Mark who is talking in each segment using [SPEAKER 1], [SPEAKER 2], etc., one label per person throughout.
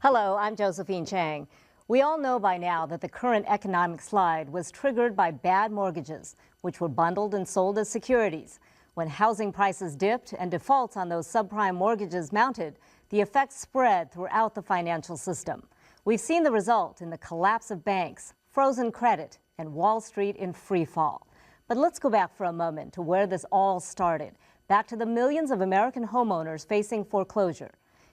[SPEAKER 1] Hello, I'm Josephine Chang. We all know by now that the current economic slide was triggered by bad mortgages, which were bundled and sold as securities. When housing prices dipped and defaults on those subprime mortgages mounted, the effects spread throughout the financial system. We've seen the result in the collapse of banks, frozen credit, and Wall Street in free fall. But let's go back for a moment to where this all started, back to the millions of American homeowners facing foreclosure.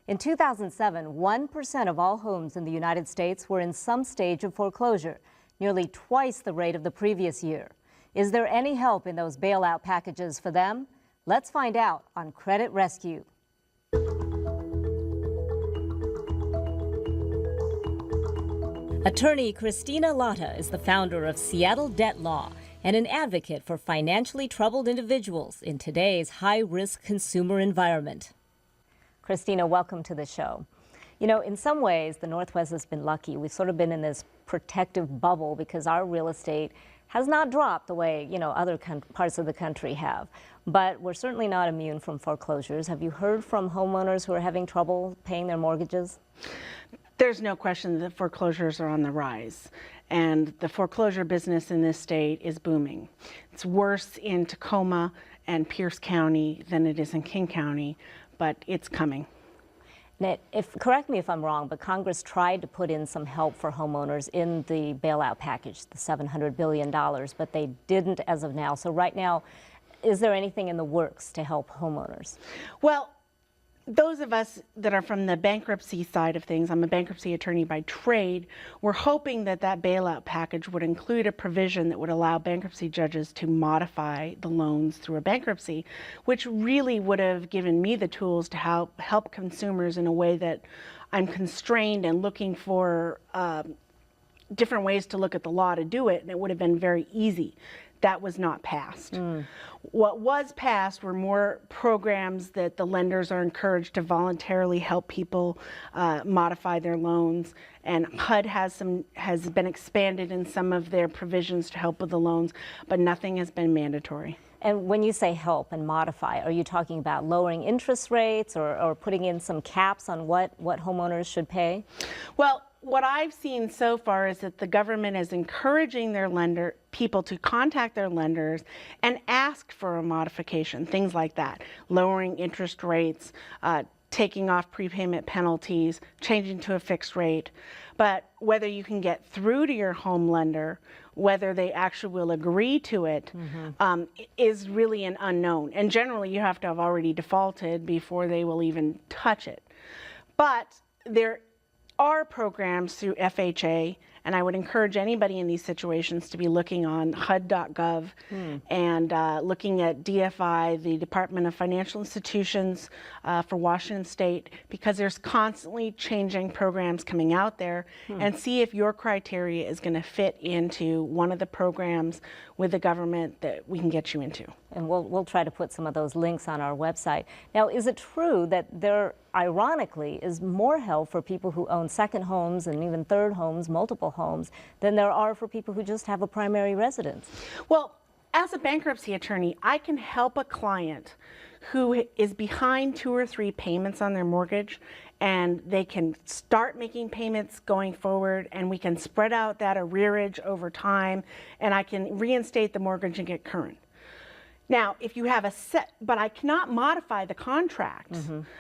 [SPEAKER 1] In 2007, 1% of all homes in the United States were in some stage of foreclosure, nearly twice the rate of the previous year. Is there any help in those bailout packages for them? Let's find out on Credit Rescue. Attorney Christina Latta is the founder of Seattle Debt Law and an advocate for financially troubled individuals in today's high-risk consumer environment. Christina, welcome to the show. You know, in some ways, the Northwest has been lucky. We've sort of been in this protective bubble because our real estate has not dropped the way, other parts of the country have. But we're certainly not immune from foreclosures. Have you heard from homeowners who are having trouble paying their mortgages?
[SPEAKER 2] There's no question that foreclosures are on the rise, and the foreclosure business in this state is booming. It's worse in Tacoma and Pierce County than it is in King County, but it's coming.
[SPEAKER 1] Now, correct me if I'm wrong, but Congress tried to put in some help for homeowners in the bailout package, the $700 billion, but they didn't as of now. So right now, is there anything in the works to help homeowners?
[SPEAKER 2] Well, those of us that are from the bankruptcy side of things, I'm a bankruptcy attorney by trade, we're hoping that that bailout package would include a provision that would allow bankruptcy judges to modify the loans through a bankruptcy, which really would have given me the tools to help consumers in a way that I'm constrained and looking for different ways to look at the law to do it, and it would have been very easy. That was not passed. What was passed were more programs that the lenders are encouraged to voluntarily help people modify their loans, and HUD has been expanded in some of their provisions to help with the loans, but nothing has been mandatory.
[SPEAKER 1] And when you say help and modify, are you talking about lowering interest rates or putting in some caps on what homeowners should pay?
[SPEAKER 2] Well, what I've seen so far is that the government is encouraging their people to contact their lenders and ask for a modification, things like that, lowering interest rates, taking off prepayment penalties, changing to a fixed rate. But whether you can get through to your home lender, whether they actually will agree to it, is really an unknown. And generally, you have to have already defaulted before they will even touch it. But there are programs through FHA, and I would encourage anybody in these situations to be looking on HUD.gov and looking at DFI, the Department of Financial Institutions for Washington State, because there's constantly changing programs coming out there, and see if your criteria is going to fit into one of the programs with the government that we can get you into.
[SPEAKER 1] And we'll try to put some of those links on our website. Now, is it true that there, ironically, is more help for people who own second homes and even third homes, multiple homes, than there are for people who just have a primary residence?
[SPEAKER 2] Well, as a bankruptcy attorney, I can help a client who is behind 2 or 3 payments on their mortgage, and they can start making payments going forward, and we can spread out that arrearage over time, and I can reinstate the mortgage and get current. Now, if you have but I cannot modify the contract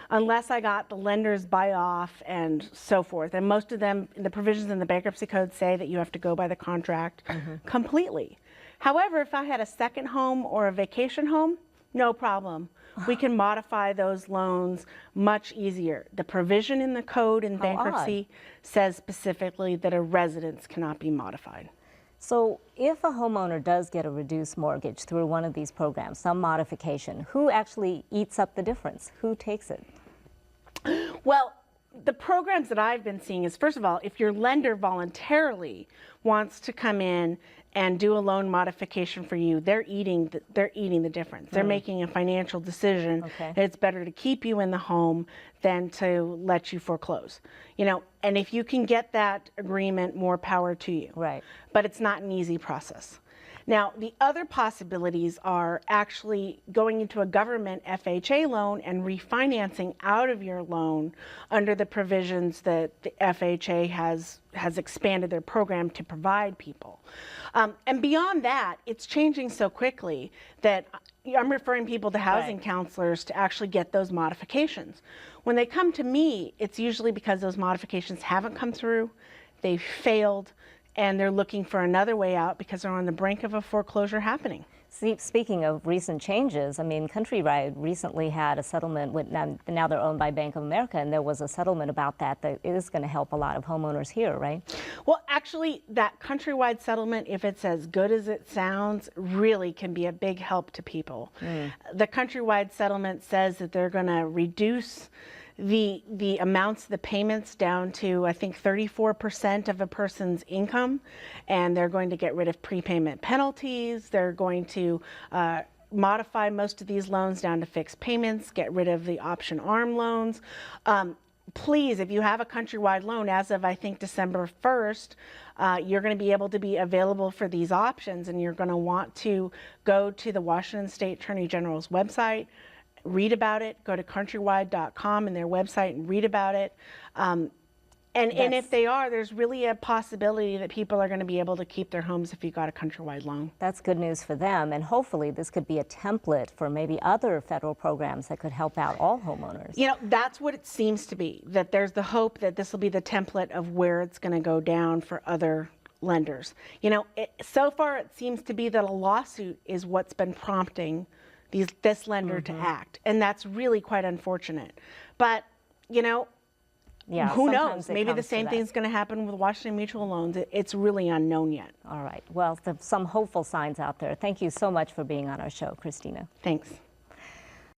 [SPEAKER 2] unless I got the lender's buy off and so forth. And most of them, the provisions in the bankruptcy code say that you have to go by the contract completely. However, if I had a second home or a vacation home, no problem. We can modify those loans much easier. The provision in the code in bankruptcy says specifically that a residence cannot be modified.
[SPEAKER 1] So if a homeowner does get a reduced mortgage through one of these programs, some modification, who actually eats up the difference? Who takes it?
[SPEAKER 2] Well, the programs that I've been seeing is, first of all, if your lender voluntarily wants to come in and do a loan modification for you, they're eating the difference. They're making a financial decision that it's better to keep you in the home than to let you foreclose. And if you can get that agreement, more power to you.
[SPEAKER 1] Right.
[SPEAKER 2] But it's not an easy process. Now, the other possibilities are actually going into a government FHA loan and refinancing out of your loan under the provisions that the FHA has expanded their program to provide people. And beyond that, it's changing so quickly that I'm referring people to housing counselors to actually get those modifications. When they come to me, it's usually because those modifications haven't come through, they've failed, and they're looking for another way out because they're on the brink of a foreclosure happening.
[SPEAKER 1] Speaking of recent changes, I mean, Countrywide recently had a settlement with, now they're owned by Bank of America, and there was a settlement about that is going to help a lot of homeowners here, right?
[SPEAKER 2] Well, actually, that Countrywide settlement, if it's as good as it sounds, really can be a big help to people. The Countrywide settlement says that they're going to reduce the amounts, the payments down to, I think, 34% of a person's income, and they're going to get rid of prepayment penalties. They're going to modify most of these loans down to fixed payments, get rid of the option arm loans. Please, if you have a Countrywide loan, as of I think December 1st, you're going to be able to be available for these options, and you're going to want to go to the Washington State Attorney General's website, read about it, go to countrywide.com and their website and read about it. And if they are, there's really a possibility that people are going to be able to keep their homes if you got a Countrywide loan.
[SPEAKER 1] That's good news for them, and hopefully this could be a template for maybe other federal programs that could help out all homeowners.
[SPEAKER 2] You know, that's what it seems to be, that there's the hope that this will be the template of where it's going to go down for other lenders. You know, so far it seems to be that a lawsuit is what's been prompting this lender to act, and that's really quite unfortunate. But, you know, who knows? Maybe the same thing's going to happen with Washington Mutual loans. It's really unknown yet.
[SPEAKER 1] All right. Well, some hopeful signs out there. Thank you so much for being on our show, Christina.
[SPEAKER 2] Thanks.